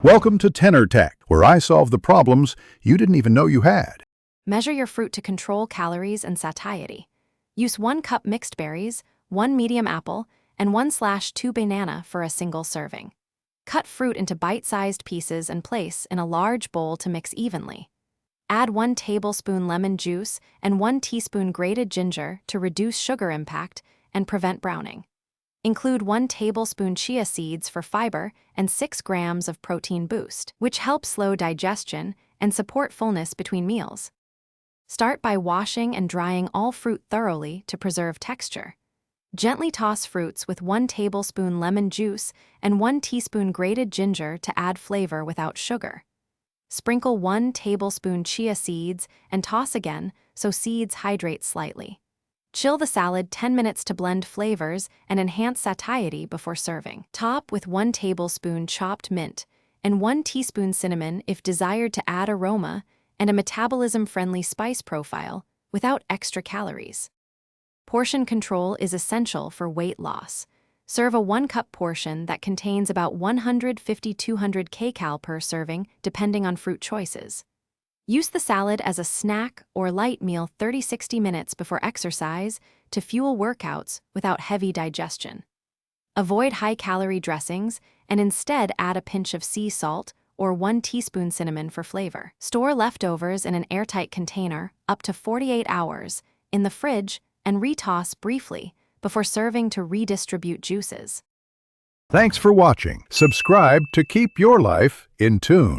Welcome to Tenor Tech, where I solve the problems you didn't even know you had. Measure your fruit to control calories and satiety. Use 1 cup mixed berries, 1 medium apple, and 1/2 banana for a single serving. Cut fruit into bite-sized pieces and place in a large bowl to mix evenly. Add 1 tablespoon lemon juice and 1 teaspoon grated ginger to reduce sugar impact and prevent browning. Include 1 tablespoon chia seeds for fiber and 6 grams of protein boost, which helps slow digestion and support fullness between meals. Start by washing and drying all fruit thoroughly to preserve texture. Gently toss fruits with 1 tablespoon lemon juice and 1 teaspoon grated ginger to add flavor without sugar. Sprinkle 1 tablespoon chia seeds and toss again so seeds hydrate slightly. Chill the salad 10 minutes to blend flavors and enhance satiety before serving. Top with 1 tablespoon chopped mint and 1 teaspoon cinnamon if desired to add aroma and a metabolism-friendly spice profile without extra calories. Portion control is essential for weight loss. Serve a 1-cup portion that contains about 150-200 kcal per serving, depending on fruit choices. Use the salad as a snack or light meal 30-60 minutes before exercise to fuel workouts without heavy digestion. Avoid high-calorie dressings and instead add a pinch of sea salt or 1 teaspoon cinnamon for flavor. Store leftovers in an airtight container up to 48 hours in the fridge and retoss briefly before serving to redistribute juices. Thanks for watching. Subscribe to keep your life in tune.